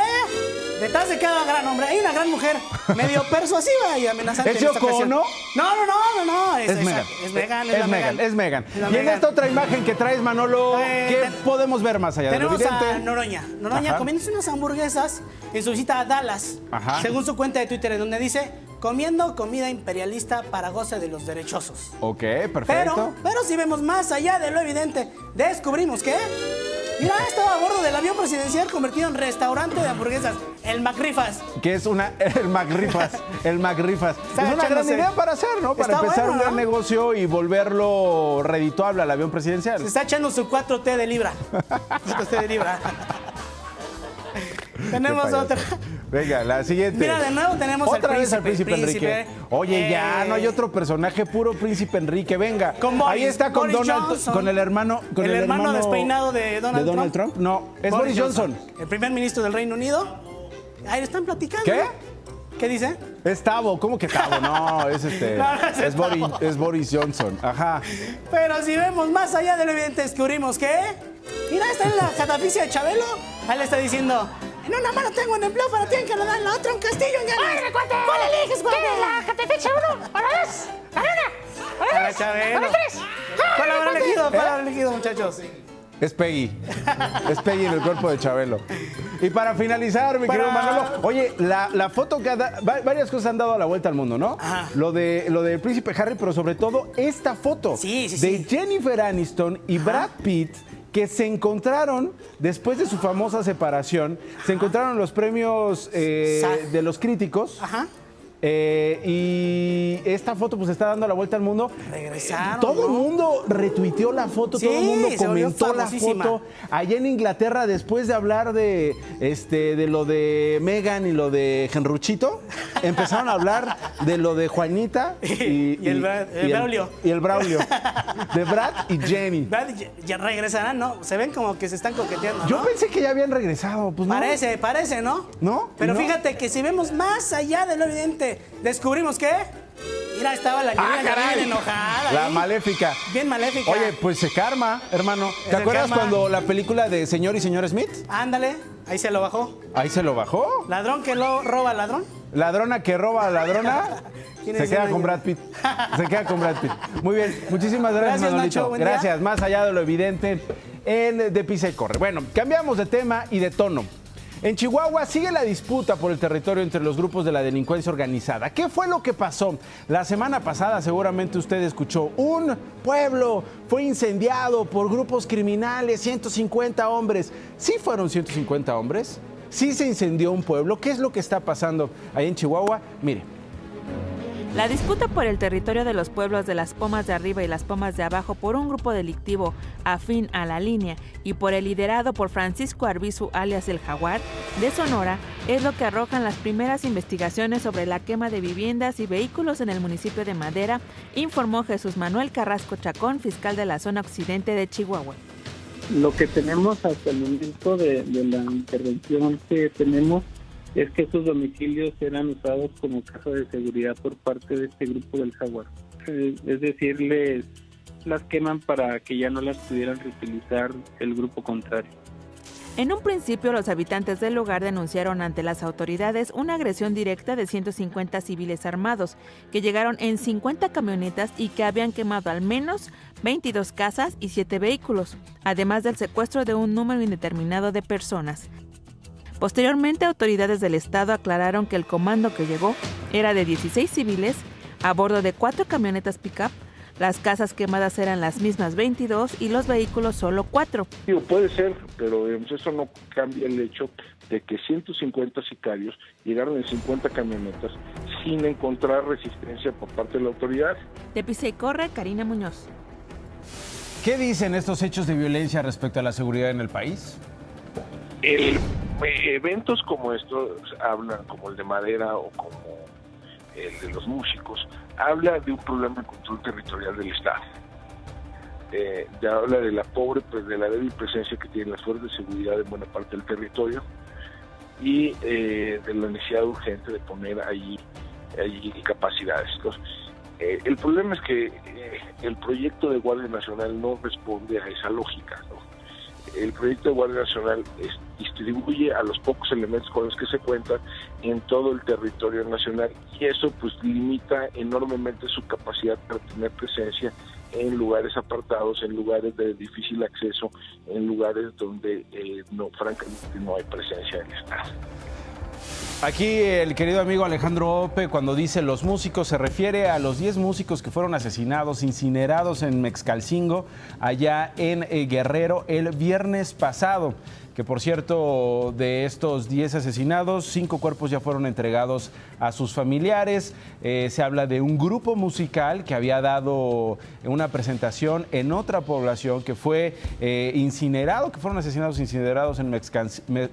M: detrás de cada gran hombre hay una gran mujer, medio persuasiva y amenazante.
A: ¿Es Yoko Ono?
M: No.
A: Es Megan.
M: Es Megan.
A: Es Megan. Y en esta otra imagen que traes, Manolo, ¿qué podemos ver más allá de lo evidente?
M: Tenemos a Noroña comiéndose unas hamburguesas en su visita a Dallas.
A: Ajá.
M: Según su cuenta de Twitter, en donde dice: comiendo comida imperialista para goce de los derechosos.
A: Ok, perfecto.
M: Pero si vemos más allá de lo evidente, descubrimos que... Mira, estaba a bordo del avión presidencial convertido en restaurante de hamburguesas, el McRifas.
A: Que es el McRifas. Es una gran idea para hacer, ¿no? Para empezar un gran negocio y volverlo redituable al avión presidencial.
M: Se está echando su 4T de libra. 4T de libra. Tenemos otra.
A: Venga, la siguiente.
M: Mira, de nuevo tenemos
A: otra vez al príncipe Enrique. Oye, ya no hay otro personaje, puro príncipe Enrique. Venga,
M: con Boris,
A: ahí está con
M: Boris
A: Donald,
M: Johnson,
A: con el hermano
M: despeinado de Donald
A: Trump. No, es Boris Johnson.
M: El primer ministro del Reino Unido. Ahí están platicando.
A: ¿Qué?
M: ¿Qué dice?
A: Es Tavo, ¿cómo que Tavo? No, es Boris Johnson. Ajá.
M: Pero si vemos más allá de lo evidente, descubrimos que... Mira, está en la catafixia de Chabelo. Ahí le está diciendo: en una mano tengo un empleo para ti en Canadá, en la otra un castillo en Ghana.
N: ¡Ay, cuate!
M: ¿Cuál eliges, cuate?
N: ¿Qué? ¿La catafixia 1? ¿Para 2? ¿Para 1? ¿Para 2?
M: Chabelo.
N: ¿Para 3?
M: ¿Cuál habrá elegido? ¿Cuál habrá elegido, muchachos?
A: Es Peggy. Es Peggy en el cuerpo de Chabelo. Y para finalizar, mi querido Manolo, oye, la foto que varias cosas han dado la vuelta al mundo, ¿no?
M: Ajá.
A: Lo del príncipe Harry, pero sobre todo esta foto de Jennifer Aniston y Brad Pitt, que se encontraron después de su famosa separación. Se encontraron en los premios de los críticos. Ajá. Y esta foto pues está dando la vuelta al mundo.
M: Regresaron.
A: Todo el mundo retuiteó la foto, todo el mundo comentó la foto. Allá en Inglaterra, después de hablar de lo de Meghan y lo de Genruchito, empezaron a hablar de lo de Juanita y el
M: Braulio.
A: Y el Braulio. De Brad y Jenny.
M: Brad ya regresarán, ¿no? Se ven como que se están coqueteando, ¿no?
A: Yo pensé que ya habían regresado. Pues no.
M: Parece, ¿no?
A: ¿No?
M: Pero
A: ¿no?
M: fíjate que si vemos más allá de lo evidente, descubrimos que... Mira, estaba la niña bien enojada.
A: La maléfica.
M: Bien maléfica.
A: Oye, pues se karma, hermano. ¿Te acuerdas cuando la película de Señor y Señor Smith?
M: Ándale, ahí se lo bajó.
A: Ahí se lo bajó.
M: ¿Ladrón que lo roba al ladrón?
A: Ladrona que roba a ladrona. Se queda con Brad Pitt. Se queda con Brad Pitt. Muy bien, muchísimas gracias, Manolito.
M: Nacho,
A: gracias, más allá de lo evidente en De Pisa y Corre. Bueno, cambiamos de tema y de tono. En Chihuahua sigue la disputa por el territorio entre los grupos de la delincuencia organizada. ¿Qué fue lo que pasó? La semana pasada seguramente usted escuchó, un pueblo fue incendiado por grupos criminales, 150 hombres. ¿Sí fueron 150 hombres? ¿Sí se incendió un pueblo? ¿Qué es lo que está pasando ahí en Chihuahua? Mire.
O: La disputa por el territorio de los pueblos de Las Pomas de Arriba y Las Pomas de Abajo por un grupo delictivo afín a la línea y por el liderado por Francisco Arbizu alias El Jaguar de Sonora es lo que arrojan las primeras investigaciones sobre la quema de viviendas y vehículos en el municipio de Madera, informó Jesús Manuel Carrasco Chacón, fiscal de la zona occidente de Chihuahua.
P: Lo que tenemos hasta el momento de la intervención que tenemos es que esos domicilios eran usados como casa de seguridad por parte de este grupo del Jaguar. Es decir, las queman para que ya no las pudieran reutilizar el grupo contrario.
O: En un principio, los habitantes del lugar denunciaron ante las autoridades una agresión directa de 150 civiles armados, que llegaron en 50 camionetas y que habían quemado al menos 22 casas y 7 vehículos, además del secuestro de un número indeterminado de personas. Posteriormente, autoridades del estado aclararon que el comando que llegó era de 16 civiles a bordo de 4 camionetas pick-up. Las casas quemadas eran las mismas 22 y los vehículos solo 4.
Q: Puede ser, pero eso no cambia el hecho de que 150 sicarios llegaron en 50 camionetas sin encontrar resistencia por parte de la autoridad.
O: De Pisa y Corre, Karina Muñoz.
A: ¿Qué dicen estos hechos de violencia respecto a la seguridad en el país?
Q: Eventos como estos hablan, como el de Madera o como el de los músicos, habla de un problema de control territorial del Estado. Ya habla de la de la débil presencia que tienen las fuerzas de seguridad en buena parte del territorio y de la necesidad urgente de poner allí capacidades. Entonces, el problema es que el proyecto de Guardia Nacional no responde a esa lógica, ¿no? El proyecto de Guardia Nacional distribuye a los pocos elementos con los que se cuenta en todo el territorio nacional y eso pues limita enormemente su capacidad para tener presencia en lugares apartados, en lugares de difícil acceso, en lugares donde francamente no hay presencia del Estado.
A: Aquí el querido amigo Alejandro Ope, cuando dice los músicos, se refiere a los 10 músicos que fueron asesinados, incinerados en Mexcalcingo, allá en Guerrero, el viernes pasado. Que por cierto, de estos 10 asesinados, 5 cuerpos ya fueron entregados a sus familiares. Se habla de un grupo musical que había dado una presentación en otra población que fue incinerado, que fueron asesinados incinerados en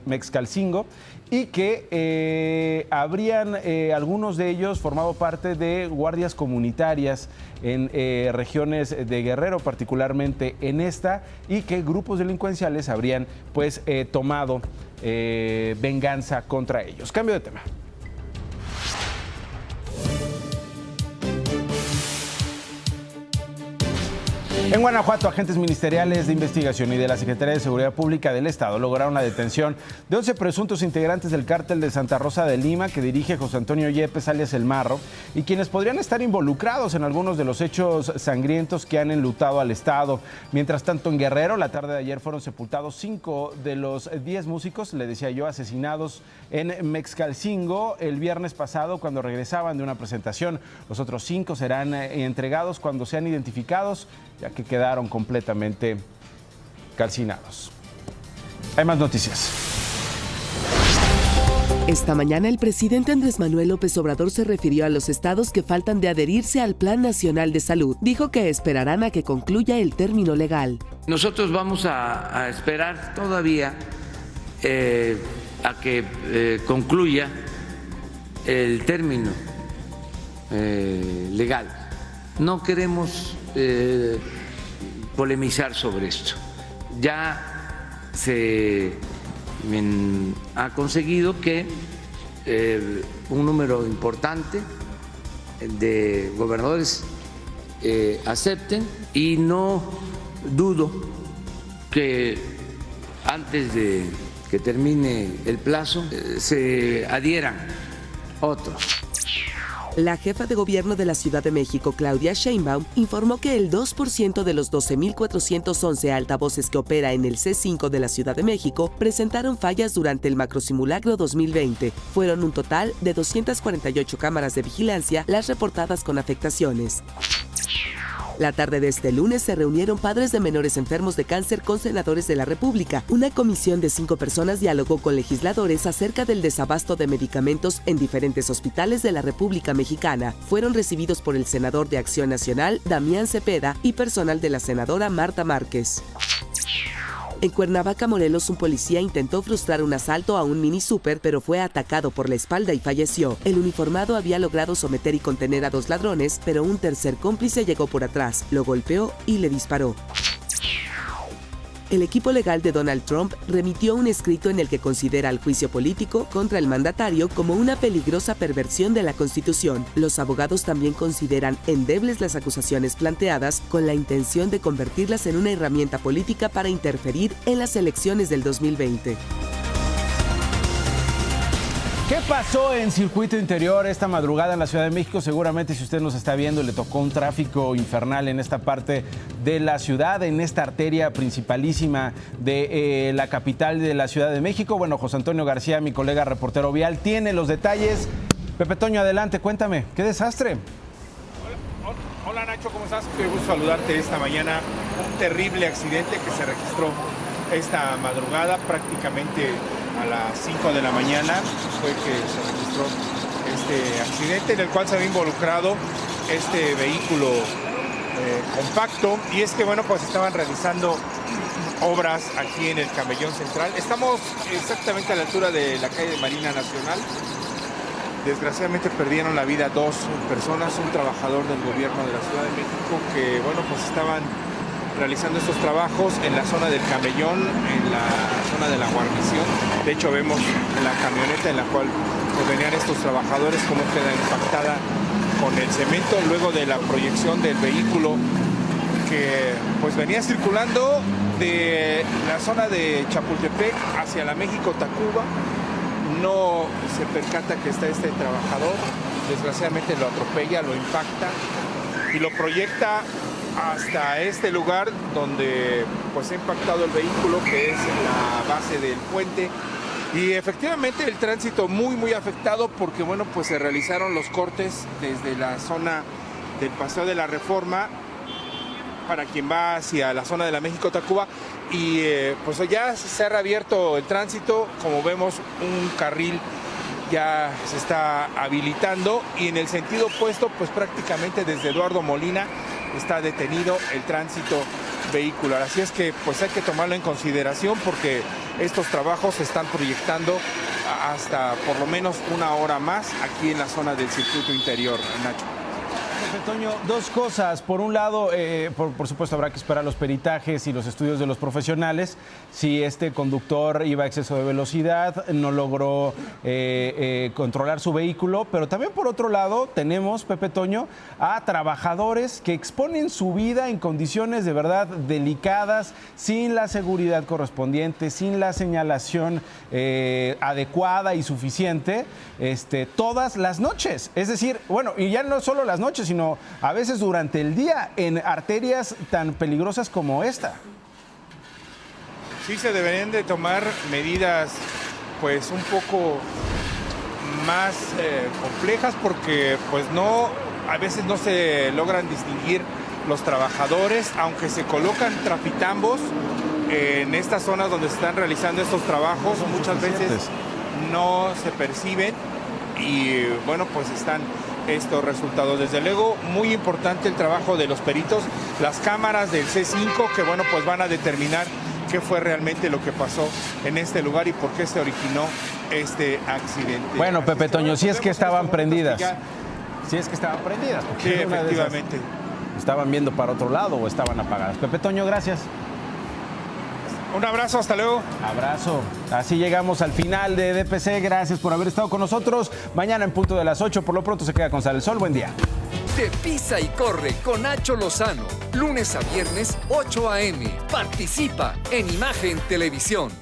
A: Mexcalcingo y que habrían algunos de ellos formado parte de guardias comunitarias en regiones de Guerrero, particularmente en esta, y que grupos delincuenciales habrían pues tomado venganza contra ellos. Cambio de tema. En Guanajuato, agentes ministeriales de investigación y de la Secretaría de Seguridad Pública del Estado lograron la detención de 11 presuntos integrantes del cártel de Santa Rosa de Lima que dirige José Antonio Yepes alias El Marro y quienes podrían estar involucrados en algunos de los hechos sangrientos que han enlutado al Estado. Mientras tanto, en Guerrero, la tarde de ayer fueron sepultados 5 de los 10 músicos, le decía yo, asesinados en Mexcalcingo el viernes pasado cuando regresaban de una presentación. Los otros 5 serán entregados cuando sean identificados, ya que quedaron completamente calcinados. Hay más noticias.
C: Esta mañana el presidente Andrés Manuel López Obrador se refirió a los estados que faltan de adherirse al Plan Nacional de Salud. Dijo que esperarán a que concluya el término legal.
L: Nosotros vamos a esperar todavía a que concluya el término legal. No queremos polemizar sobre esto. Ya se ha conseguido que un número importante de gobernadores acepten, y no dudo que antes de que termine el plazo se adhieran otros.
C: La jefa de gobierno de la Ciudad de México, Claudia Sheinbaum, informó que el 2% de los 12,411 altavoces que opera en el C5 de la Ciudad de México presentaron fallas durante el macrosimulacro 2020. Fueron un total de 248 cámaras de vigilancia las reportadas con afectaciones. La tarde de este lunes se reunieron padres de menores enfermos de cáncer con senadores de la República. Una comisión de 5 personas dialogó con legisladores acerca del desabasto de medicamentos en diferentes hospitales de la República Mexicana. Fueron recibidos por el senador de Acción Nacional, Damián Cepeda, y personal de la senadora Marta Márquez. En Cuernavaca, Morelos, un policía intentó frustrar un asalto a un mini súper, pero fue atacado por la espalda y falleció. El uniformado había logrado someter y contener a 2 ladrones, pero un tercer cómplice llegó por atrás, lo golpeó y le disparó. El equipo legal de Donald Trump remitió un escrito en el que considera el juicio político contra el mandatario como una peligrosa perversión de la Constitución. Los abogados también consideran endebles las acusaciones planteadas con la intención de convertirlas en una herramienta política para interferir en las elecciones del 2020.
A: ¿Qué pasó en Circuito Interior esta madrugada en la Ciudad de México? Seguramente si usted nos está viendo le tocó un tráfico infernal en esta parte de la ciudad, en esta arteria principalísima de la capital de la Ciudad de México. Bueno, José Antonio García, mi colega reportero vial, tiene los detalles. Pepe Toño, adelante, cuéntame, ¿qué desastre?
R: Hola Nacho, ¿cómo estás? Qué gusto saludarte esta mañana. Un terrible accidente que se registró esta madrugada, prácticamente a las 5 de la mañana fue que se registró este accidente en el cual se había involucrado este vehículo compacto, y es que bueno, pues estaban realizando obras aquí en el Camellón Central. Estamos exactamente a la altura de la calle de Marina Nacional. Desgraciadamente perdieron la vida 2 personas, un trabajador del gobierno de la Ciudad de México que bueno, pues estaban realizando estos trabajos en la zona del Camellón, en la zona de la guarnición. De hecho vemos la camioneta en la cual pues, venían estos trabajadores, cómo queda impactada con el cemento luego de la proyección del vehículo que pues venía circulando de la zona de Chapultepec hacia la México-Tacuba. No se percata que está este trabajador, desgraciadamente lo atropella, lo impacta y lo proyecta hasta este lugar donde pues ha impactado el vehículo, que es en la base del puente. Y efectivamente el tránsito muy afectado porque bueno, pues se realizaron los cortes desde la zona del Paseo de la Reforma para quien va hacia la zona de la México-Tacuba, y pues ya se ha reabierto el tránsito. Como vemos, un carril ya se está habilitando, y en el sentido opuesto pues prácticamente desde Eduardo Molina está detenido el tránsito vehicular. Así es que pues hay que tomarlo en consideración porque estos trabajos se están proyectando hasta por lo menos 1 hora más aquí en la zona del Circuito Interior, Nacho.
A: Toño, 2 cosas. Por un lado, por supuesto habrá que esperar los peritajes y los estudios de los profesionales. Si este conductor iba a exceso de velocidad, no logró controlar su vehículo. Pero también por otro lado tenemos, Pepe Toño, a trabajadores que exponen su vida en condiciones de verdad delicadas, sin la seguridad correspondiente, sin la señalación adecuada y suficiente, todas las noches. Es decir, bueno, y ya no solo las noches, sino a veces durante el día en arterias tan peligrosas como esta.
R: Sí, se deberían de tomar medidas pues un poco más complejas porque pues no, a veces no se logran distinguir los trabajadores, aunque se colocan trafitambos en estas zonas donde se están realizando estos trabajos, muchas veces no se perciben y bueno, pues están estos resultados. Desde luego, muy importante el trabajo de los peritos, las cámaras del C5 que bueno, pues van a determinar qué fue realmente lo que pasó en este lugar y por qué se originó este accidente.
A: Bueno, Pepe Toño, si es que estaban prendidas. Si es que estaban prendidas.
R: Sí, efectivamente.
A: ¿Estaban viendo para otro lado o estaban apagadas? Pepe Toño, gracias.
R: Un abrazo, hasta luego.
A: Abrazo. Así llegamos al final de DPC. Gracias por haber estado con nosotros. Mañana en punto de las 8. Por lo pronto se queda con Sale el Sol. Buen día.
S: De Pisa y Corre con Nacho Lozano. Lunes a viernes, 8 a.m. Participa en Imagen Televisión.